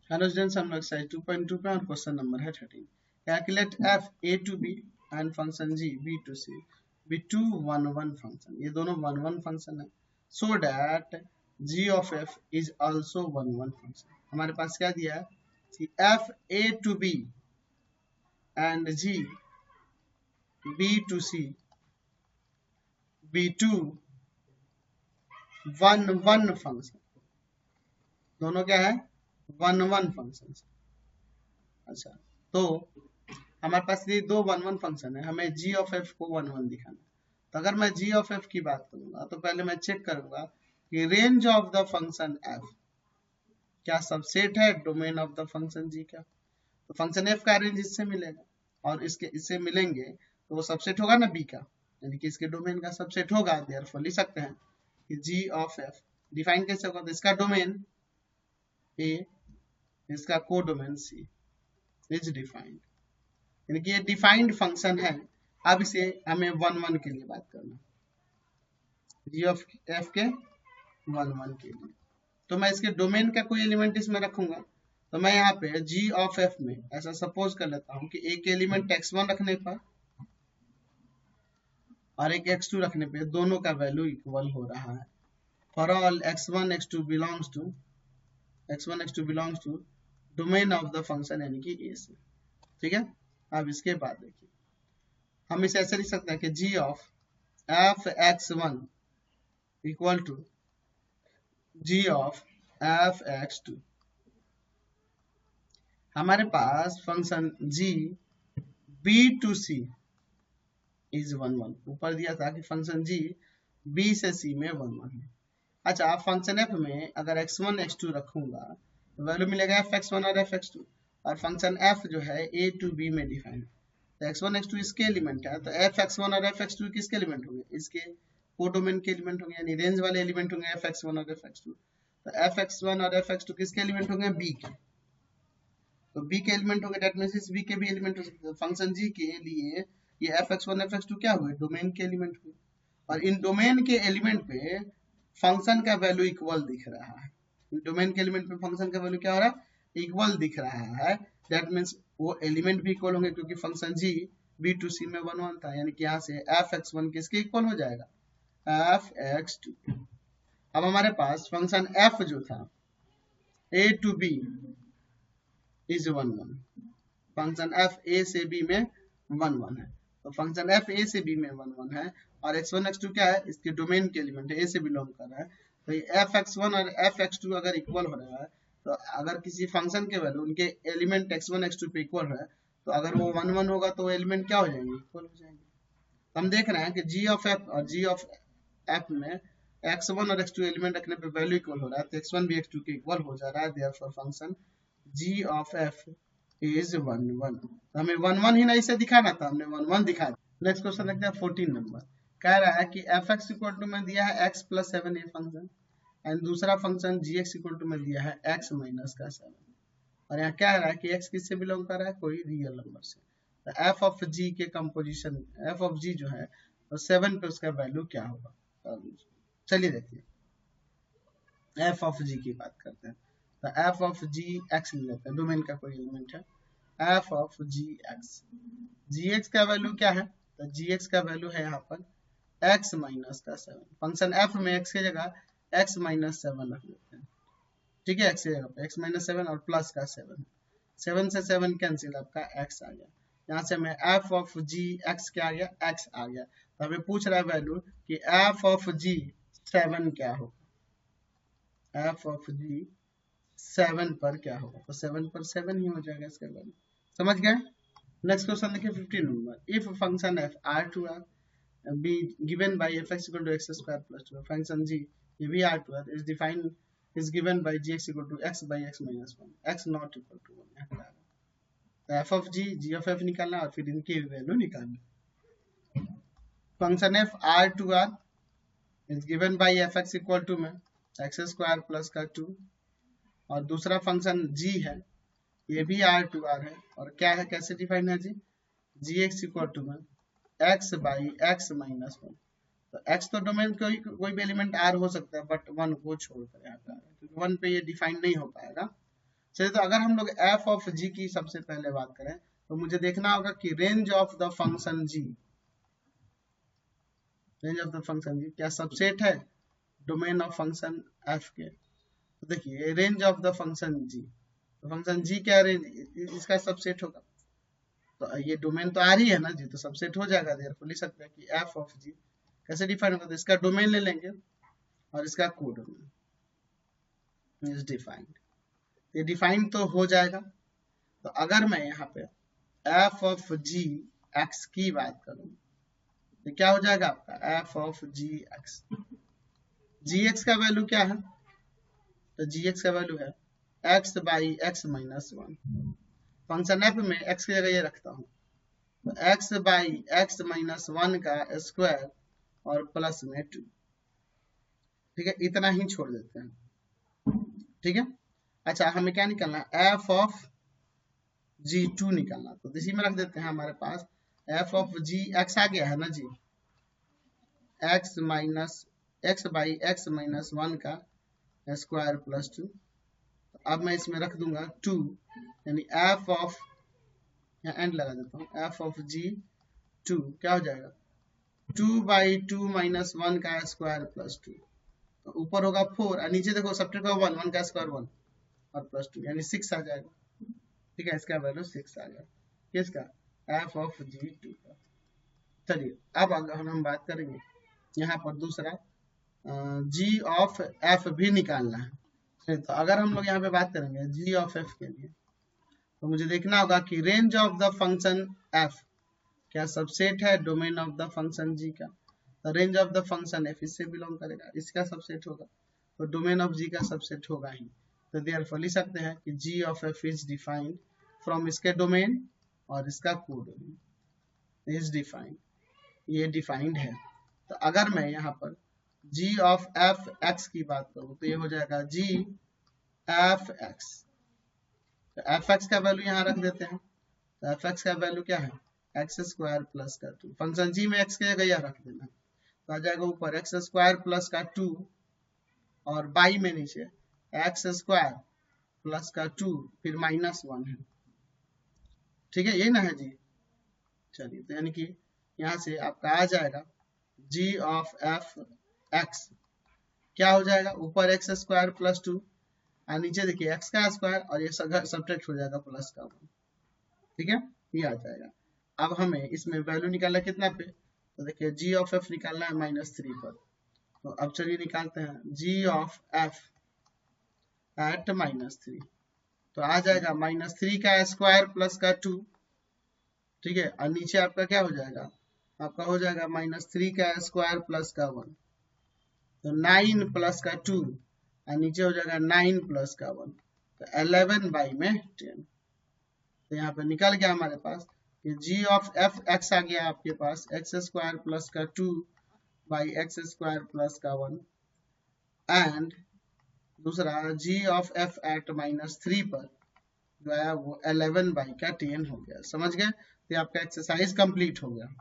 Hello students, हम लोग exercise 2.2 पे और क्वेश्चन नंबर है 13। Calculate F A to B and function G B to C B to one one function. ये दोनों वन वन फंक्शन है, so that G of F is also one one function. हमारे पास क्या दिया है कि F A to B and G B to C B to one one function. दोनों क्या है? One one function. अच्छा, तो हमारे पास ये दो वन वन फंक्शन है, हमें जी ऑफ एफ को वन वन दिखाना है। तो अगर मैं जी ऑफ एफ की बात करूंगा तो पहले मैं चेक करूंगा कि range of the function F क्या सबसेट है डोमेन ऑफ द फंक्शन जी का। तो फंक्शन एफ का रेंज इससे मिलेगा और इससे मिलेंगे तो वो सबसेट होगा ना बी का, यानी कि इसके डोमेन का सबसेट होगा। देयरफॉर लिख सकते हैं कि जी ऑफ एफ डिफाइन कैसे होगा, तो इसका डोमेन ए, इसका को डोमेन सी इज डिफाइंड, यानी कि ये डिफाइंड फंक्शन है। अब इसे हमें वन वन के लिए बात करना, जी ऑफ एफ के वन वन के लिए। तो मैं इसके डोमेन का कोई एलिमेंट इसमें रखूंगा, तो मैं यहाँ पे जी ऑफ एफ में ऐसा सपोज कर लेता हूँ कि एक एलिमेंट x1 रखने पर और एक x2 रखने पे दोनों का वैल्यू इक्वल हो रहा है। For all x1 x2 belongs to domain of the function, यानी कि ए से। ठीक है, अब इसके बाद देखिए हम इसे ऐसे लिख सकते हैं कि G of F X one equal to G of F X two. हमारे पास function G B to C is one one, ऊपर दिया था कि फंक्शन जी बी से सी में वन वन है। अच्छा, आप फंक्शन एफ में अगर x1 x2 रखूंगा तो वैल्यू मिलेगा एफ एक्स वन और एफ एक्स टू, और फंक्शन एफ जो है ए टू बी में डिफाइन है। तो x1 x2 इसके एलिमेंट है, तो एफ एक्स वन और एफ एक्स टू किसके एलिमेंट होंगे? इसके कोडोमेन के एलिमेंट होंगे, यानी रेंज वाले एलिमेंट होंगे एफ एक्स वन और एफ एक्स टू। तो एफ एक्स वन और एफ एक्स टू किसके एलिमेंट होंगे? बी के। तो बी के एलिमेंट होंगे, दैट मींस इस बी के भी एलिमेंट हो सकते हैं। फंक्शन जी के लिए ये F X one F X two क्या हुए? डोमेन के एलिमेंट हुए, और इन डोमेन के एलिमेंट पे फंक्शन का वैल्यू इक्वल दिख रहा है। इन डोमेन के एलिमेंट पे फंक्शन का वैल्यू क्या हो रहा है? इक्वल दिख रहा है। दैट मींस वो एलिमेंट भी इक्वल होंगे, क्योंकि function G B to C में वन वन था, यानी कि यहाँ से एफ एक्स वन किसके इक्वल हो जाएगा? F X two. अब हमारे पास फंक्शन एफ जो था A to B is one one, function F A से बी में वन वन है। तो फंक्शन एफ ए से बी में वन वन है, और एक्स वन एक्स टू क्या है? इसके डोमेन के एलिमेंट है, ए से बिलोंग कर रहा है। तो ये एफ एक्स वन और एफ एक्स टू अगर इक्वल हो रहा है, तो अगर किसी फंक्शन के वैल्यू उनके element X one X two पे इक्वल है, तो अगर वो वन वन होगा तो एलिमेंट क्या हो जाएंगे? इक्वल हो जाएंगे। तो हम देख रहे हैं कि जी ऑफ एफ और जी ऑफ एफ में एक्स वन और एक्स टू एलिमेंट रखने पे वैल्यू इक्वल हो रहा है, तो एक्स वन भी एक्स टू के इक्वल हो जा रहा है। Therefore function G of F is one one. तो हमें वन वन ही नहीं से दिखाना था, हमने वन वन दिखा दिया। नेक्स्ट क्वेश्चन देखते हैं 14 नंबर। कह रहा है कि एफ एक्स इक्वल टू में दिया है X plus seven A function, and दूसरा function G X equal to में दिया है एक्स माइनस का सेवन। और यहाँ क्या रहा है कि एक्स किससे बिलोंग कर रहा है? कोई रियल नंबर से। तो एफ ऑफ जी के कंपोजिशन, एफ ऑफ जी जो है तो सेवन पे उसका वैल्यू क्या होगा? चलिए देखिए, एफ ऑफ जी की बात करते हैं। तो एफ ऑफ जी एक्स ले लेते हैं, डोमेन का कोई एलिमेंट है। F of G X, G X का वैल्यू क्या है? तो जी एक्स का वैल्यू है यहाँ पर एक्स माइनस का सेवन। फंक्शन एफ में एक्स की जगह एक्स माइनस सेवन रख लेते हैं। ठीक है, एक्स की जगह पे एक्स माइनस सेवन और प्लस का सेवन, सेवन से सेवन कैंसिल, आपका एक्स आ गया। यहाँ से हमें एफ ऑफ जी एक्स क्या आ गया? एक्स आ गया। तो हमें पूछ रहा है वैल्यू कि एफ ऑफ जी सेवन क्या होगा? एफ ऑफ जी सेवन पर क्या होगा? तो सेवन पर सेवन ही हो जाएगा इसका वैल्यू। समझ गए? नेक्स्ट क्वेश्चन देखिए 15 नंबर। If function F R to R be given by fx equal to x square plus 2, function g ये भी r to r is defined is given by gx equal to x by x minus 1, x not equal to 1। तो f of g, g of f निकालना और फिर इनकी value निकालना। Function f r to r is given by fx equal to में x square plus का 2, और दूसरा फंक्शन g है, ये भी r to r है, और क्या है, कैसे डिफाइन है जी? gx equal to में x by x minus one. तो x तो डोमेन कोई भी एलिमेंट r हो सकता है, बट वन को छोड़कर यहाँ पे आ रहा है, क्योंकि वन पे ये डिफाइन नहीं हो पाएगा। चलिए, तो अगर हम लोग एफ ऑफ जी की सबसे पहले बात करें तो मुझे देखना होगा कि range of the function G, range of the function G क्या सबसेट है डोमेन ऑफ फंक्शन एफ के। तो देखिए रेंज ऑफ द फंक्शन जी, तो फंक्शन जी क्या रेंज इसका सबसेट होगा, तो ये डोमेन तो आ रही है ना जी, तो सबसेट हो जाएगा। देयरफॉर लिख सकते हैं कि एफ ऑफ जी कैसे डिफाइन होगा, तो इसका डोमेन ले लेंगे और इसका कोडोमेन इज डिफाइंड, ये डिफाइन तो हो जाएगा। तो अगर मैं यहाँ पे एफ ऑफ जी एक्स की बात करूं तो क्या हो जाएगा आपका F of G X, G X का वैल्यू क्या है, तो जी एक्स का वैल्यू है X by X minus one. Function F में एक्स की जगह ये रखता हूँ, तो X by X minus one का स्क्वायर और प्लस में 2, ठीक है, इतना ही छोड़ देते हैं, ठीक है। अच्छा हमें क्या निकालना है, एफ ऑफ जी टू निकालना, तो इसी में रख देते हैं हमारे पास एफ ऑफ जी एक्स आ गया है ना जी, X minus X by X minus one का स्क्वायर प्लस 2। अब मैं इसमें रख दूंगा 2, यानी एफ ऑफ, यहाँ एंड लगा देता हूँ, एफ ऑफ जी 2 क्या हो जाएगा 2 बाई 2 माइनस वन का स्क्वायर प्लस 2, तो ऊपर होगा 4 और नीचे देखो सब्ट्रैक्ट होगा 1, 1 का स्क्वायर 1 और प्लस 2 यानी 6 आ जाएगा, ठीक है, इसका वैल्यू 6 आ गया किसका, एफ ऑफ जी 2 का। चलिए अब अगर हम बात करेंगे यहाँ पर दूसरा जी ऑफ एफ भी निकालना है, तो अगर हम लोग यहाँ पे बात करेंगे जी ऑफ एफ के लिए तो मुझे देखना होगा कि range of the function F क्या सबसेट है डोमेन ऑफ द फंक्शन जी का, तो range of the function F इससे बिलोंग करेगा, इसका सबसेट होगा, तो डोमेन ऑफ जी का सबसेट होगा ही, तो देयरफॉर लिख सकते हैं कि G of F is defined from इसके डोमेन और इसका कोडोमेन इज डिफाइंड, ये डिफाइंड है। तो अगर मैं यहाँ पर जी ऑफ एफ एक्स की बात करूं तो ये हो जाएगा जी एफ एक्स, तो एफ एक्स का वैल्यू यहाँ रख देते हैं, तो एफ एक्स का वैल्यू क्या है एक्स स्क्वायर प्लस का 2, फंक्शन जी में एक्स की जगह यह रख देना, तो आ जाएगा ऊपर एक्स स्क्वायर प्लस का 2 और बाई में नीचे एक्स स्क्वायर प्लस का 2 फिर माइनस 1 है, ठीक है, ये ना है जी। चलिए तो यानी कि यहाँ से आपका आ जाएगा जी ऑफ एफ एक्स क्या हो जाएगा, ऊपर एक्स स्क्वायर प्लस 2 और नीचे देखिए एक्स का स्क्वायर और ये सब्ट्रैक्ट हो जाएगा प्लस का 1, ठीक है, ये आ जाएगा। अब हमें इसमें वैल्यू निकालना कितना पे, तो देखिए जी ऑफ एफ निकालना है -3 पर, तो अब चलिए निकालते हैं जी ऑफ एफ एट -3, तो आ जाएगा -3 का स्क्वायर प्लस का 2, ठीक है, और नीचे आपका क्या हो जाएगा, आपका हो जाएगा -3 का स्क्वायर प्लस का 1, तो 9 प्लस का 2 और नीचे हो जाएगा 9 प्लस का 1, तो 11 बाई में 10, तो यहाँ पे निकल गया हमारे पास कि जी ऑफ एफ एक्स आ गया आपके पास एक्स स्क्वायर प्लस का 2 बाई एक्स स्क्वायर प्लस का 1 एंड दूसरा जी ऑफ एफ एट -3 पर जो है वो 11 बाई का 10 हो गया। समझ गए, तो आपका एक्सरसाइज कंप्लीट हो गया।